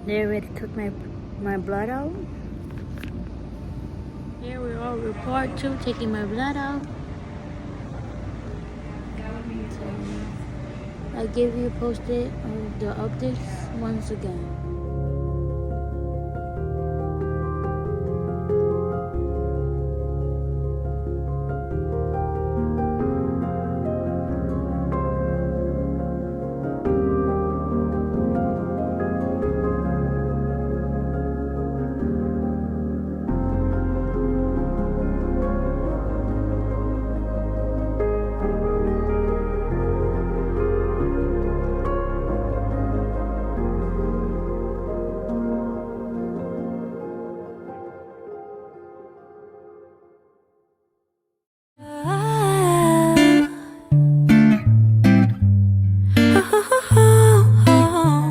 They already took my blood out. Here we are with part 2, taking my blood out. So I give you posted on the updates once again.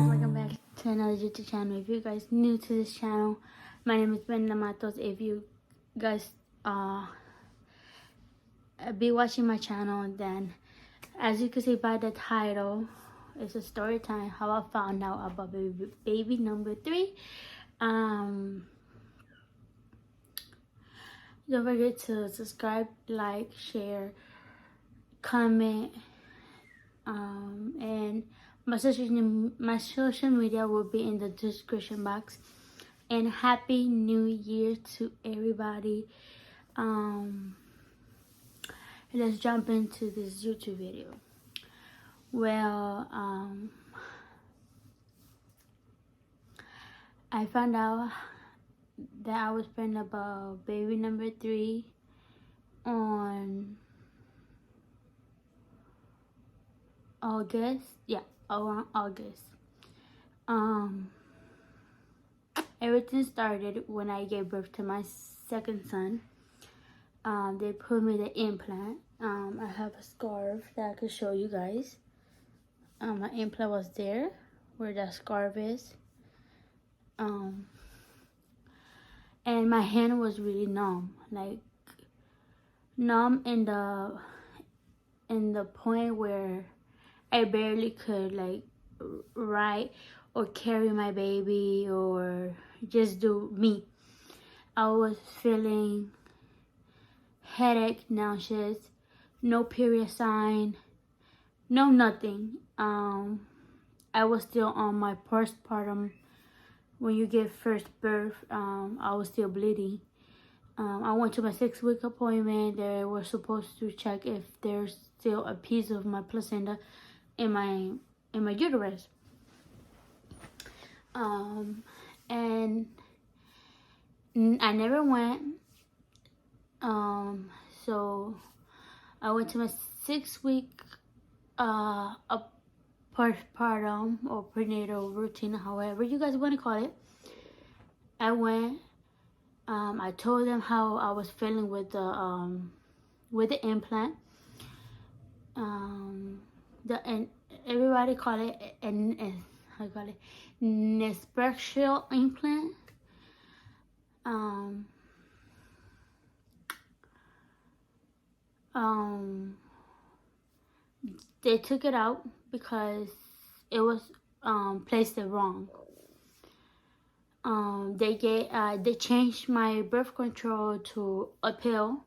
Welcome back to another YouTube channel. If you guys new to this channel, my name is Ben Matos. If you guys be watching my channel, then as you can see by the title, it's a story time how I found out about baby number 3. Don't forget to subscribe, like, share, comment, and my social media will be in the description box. And happy new year to everybody. Let's jump into this YouTube video. Well, I found out that I was pregnant about baby number 3 on August. Yeah, around August. Everything started when I gave birth to my second son. They put me the implant. I have a scarf that I could show you guys. My implant was there where that scarf is. And my hand was really numb, like numb in the point where I barely could like ride or carry my baby or just do me. I was feeling headache, nauseous, no period sign, no nothing. I was still on my postpartum. When you give first birth, I was still bleeding. I went to my 6-week appointment. They were supposed to check if there's still a piece of my placenta in my uterus. And I never went. So I went to my 6-week postpartum or prenatal routine, however you guys want to call it. I went. I told them how I was feeling with the implant. And everybody call it an special implant. They took it out because it was placed wrong. They changed my birth control to a pill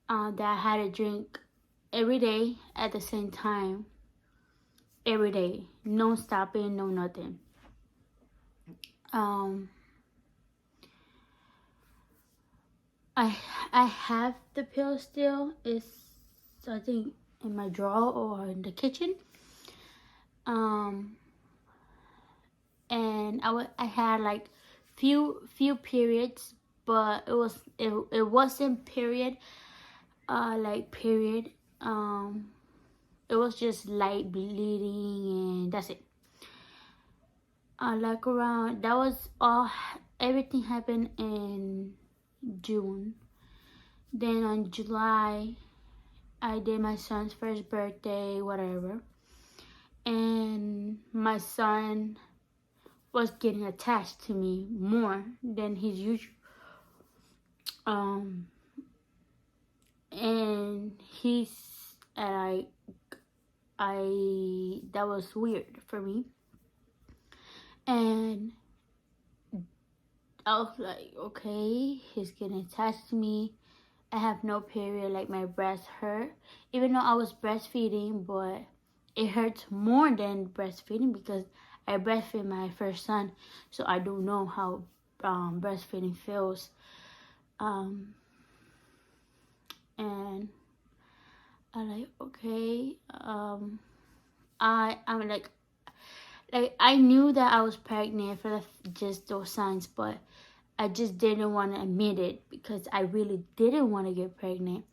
that I had to drink every day at the same time. Every day, no stopping, no nothing. I have the pill still. It's, I think, in my drawer or in the kitchen. And I had like few periods, but it wasn't period, like period. It was just light bleeding and that's it. Like around, that was all, everything happened in June. Then on July, I did my son's first birthday, whatever. And my son was getting attached to me more than his usual. And that was weird for me. And I was like, okay, he's getting attached to me. I have no period, like my breast hurt. Even though I was breastfeeding, but it hurts more than breastfeeding because I breastfeed my first son. So I don't know how breastfeeding feels. And I'm like, okay. I'm like I knew that I was pregnant for just those signs, but I just didn't want to admit it because I really didn't want to get pregnant.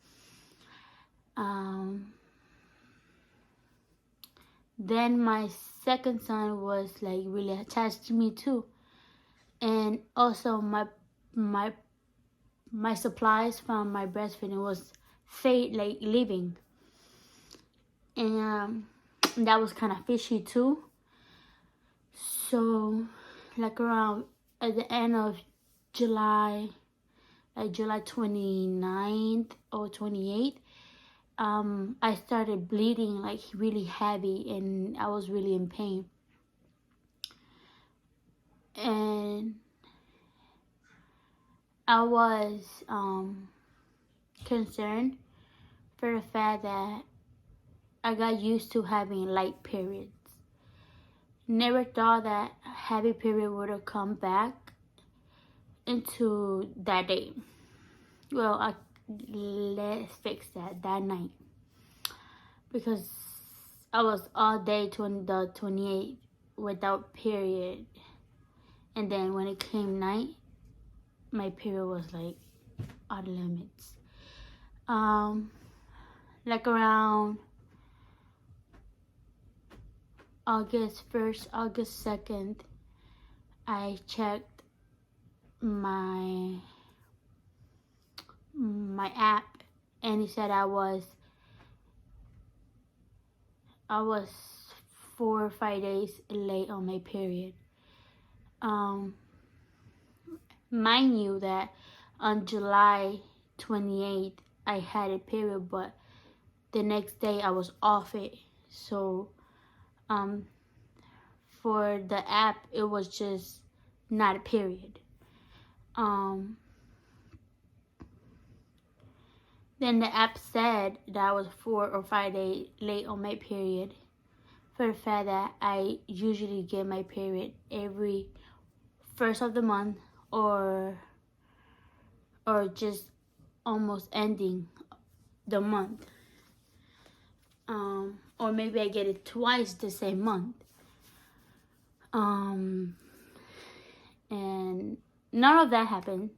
Then my second son was like really attached to me too, and also my supplies from my breastfeeding was like leaving, and that was kind of fishy too. So like around at the end of July, like July 29th or 28th, I started bleeding like really heavy, and I was really in pain. And I was concerned for the fact that I got used to having light periods. Never thought that heavy period would have come back into that day. Well, let's fix that night, because I was all day the 28th without period, and then when it came night, my period was like odd limits. Like around August 1st, August 2nd, I checked my app, and it said I was 4 or 5 days late on my period. Mind you that on July 28th I had a period, but the next day I was off it. So for the app it was just not a period. Then the app said that I was 4 or 5 days late on my period, for the fact that I usually get my period every first of the month, or just almost ending the month, or maybe I get it twice the same month. And none of that happened.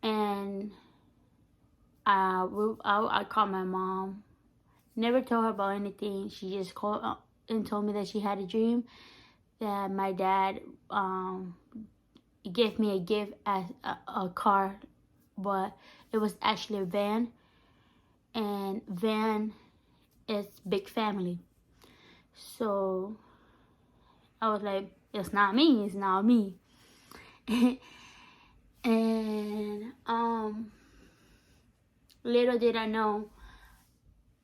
And I called my mom. Never told her about anything. She just called and told me that she had a dream that my dad gave me a gift as a car, but it was actually a van, and van is big family. So I was like, it's not me, it's not me. And little did I know,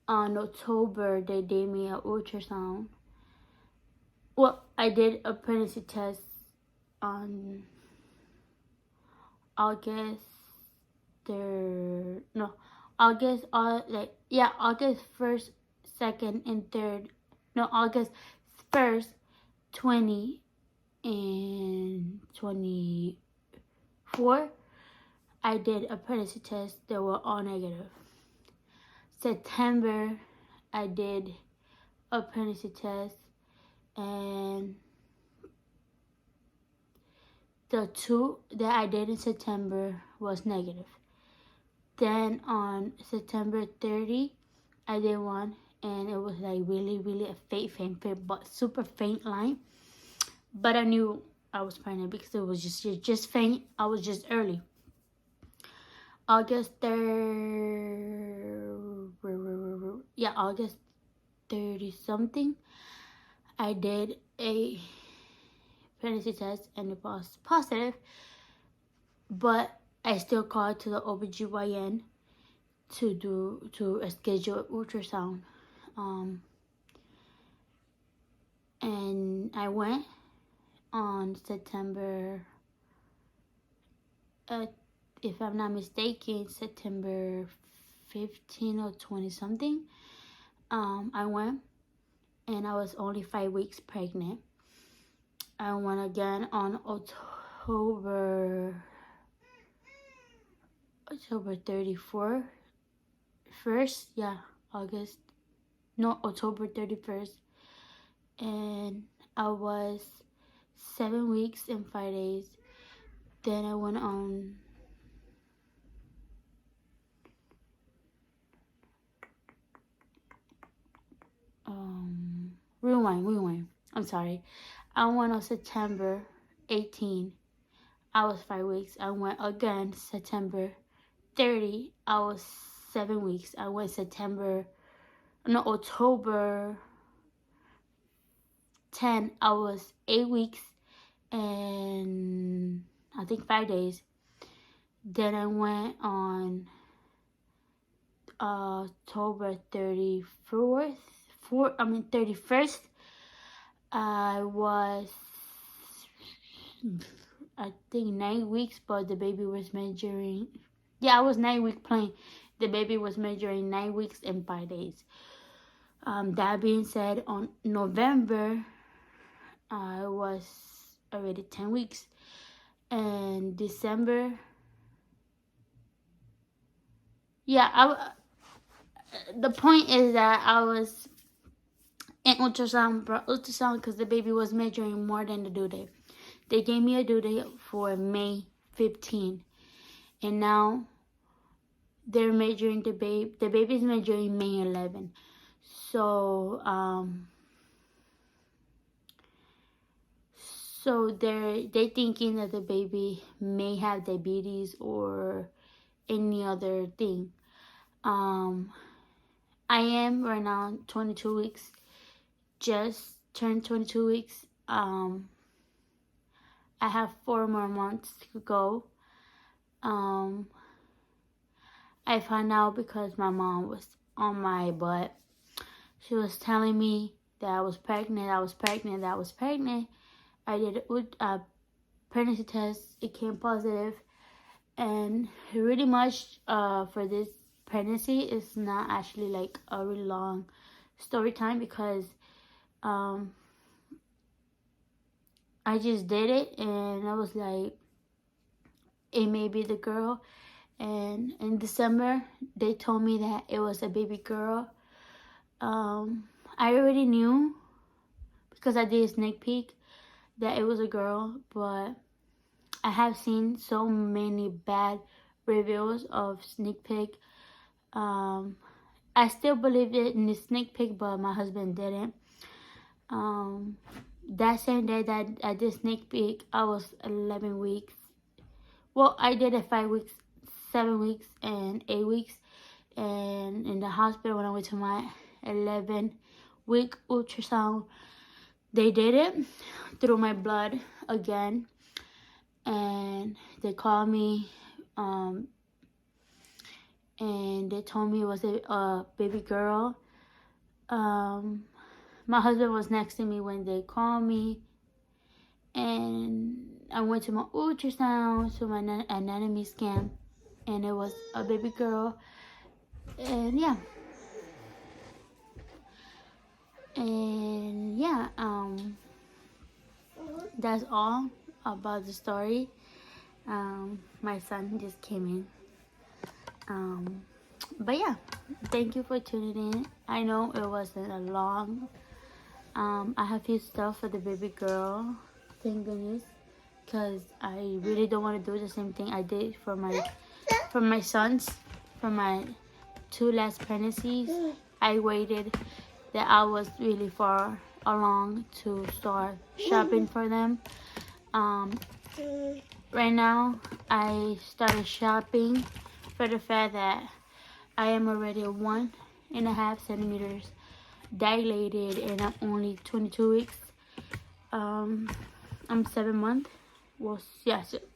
on October they gave me an ultrasound. Well, I did a pregnancy test on August 1st, 2nd, and 3rd. No, August 1st, 20 and 24. I did a pregnancy test. They were all negative. September, I did a pregnancy test, and the 2 that I did in September was negative. Then on September 30, I did one, and it was like really, really a faint, but super faint line. But I knew I was pregnant because it was just faint. I was just early. August 3rd, August 30 something, I did a pregnancy test, and it was positive, but I still called to the OBGYN to schedule an ultrasound. And I went, on September, if I'm not mistaken, September 15 or 20 something. I went, and I was only 5 weeks pregnant. I went again on October 31st. Yeah, October 31st. And I was 7 weeks and 5 days. Then I went on rewind. I'm sorry. I went on September 18. I was 5 weeks. I went again September 30. I was 7 weeks. I went October 10. I was 8 weeks and I think 5 days. Then I went on October 31st. I was, I think, 9 weeks, but the baby was measuring. Yeah, I was 9 weeks plain. The baby was measuring 9 weeks and 5 days. That being said, on November, I was already 10 weeks. And December, the point is that I was in ultrasound because the baby was measuring more than the due date. They gave me a due date for May 15, and now they're measuring the baby. The baby's measuring May 11. So they're thinking that the baby may have diabetes or any other thing. I am right now 22 weeks. Just turned 22 weeks. I have 4 more months to go. I found out because my mom was on my butt. She was telling me that I was pregnant. I did a pregnancy test. It came positive. And really much for this pregnancy is not actually like a really long story time, because I just did it and I was like, it may be the girl. And in December, they told me that it was a baby girl. I already knew because I did a sneak peek that it was a girl, but I have seen so many bad reviews of sneak peek. I still believed it in the sneak peek, but my husband didn't. That same day that I did sneak peek, I was 11 weeks. Well, I did it 5 weeks, 7 weeks, and 8 weeks. And in the hospital, when I went to my 11-week ultrasound, they did it through my blood again. And they called me, and they told me it was a baby girl. My husband was next to me when they called me, and I went to my ultrasound, to my anatomy scan, and it was a baby girl. And that's all about the story. My son just came in. But yeah, thank you for tuning in. I know it wasn't a long. I have few stuff for the baby girl, thank goodness, because I really don't want to do the same thing I did for my sons, for my 2 last pregnancies. I waited that I was really far along to start shopping for them. Right now, I started shopping for the fact that I am already 1.5 centimeters dilated, and I'm only 22 weeks. I'm 7 months. Well, yeah, 7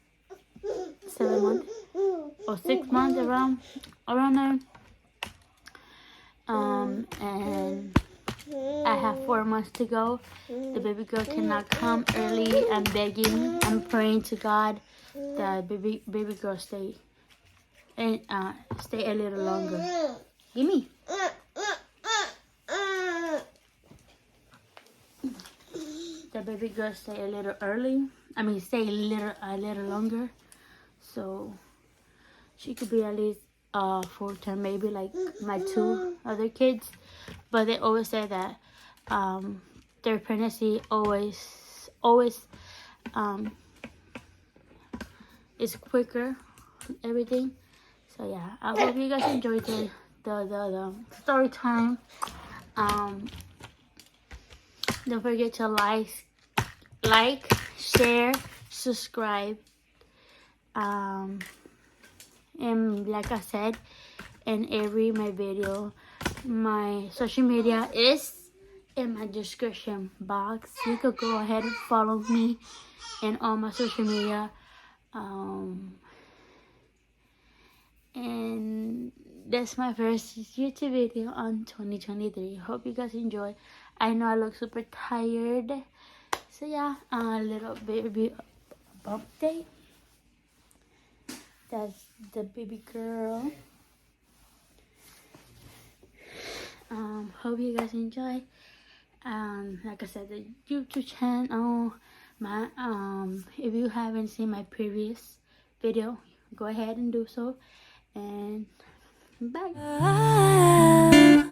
months or 6 months, around there. And I have 4 months to go. The baby girl cannot come early. I'm begging, I'm praying to God that baby girl stay and stay a little longer. Give me. The baby girl stay a little early. I mean, stay a little longer, so she could be at least full term, maybe like my 2 other kids. But they always say that their pregnancy always is quicker, everything. So yeah, I hope you guys enjoyed the story time. Don't forget to like, share, subscribe. And like I said, in my video, my social media is in my description box. You could go ahead and follow me in all my social media. And that's my first YouTube video on 2023. Hope you guys enjoy. I know I look super tired, so yeah, a little baby bump day. That's the baby girl. Hope you guys enjoy. Like I said, the YouTube channel. My if you haven't seen my previous video, go ahead and do so. And bye.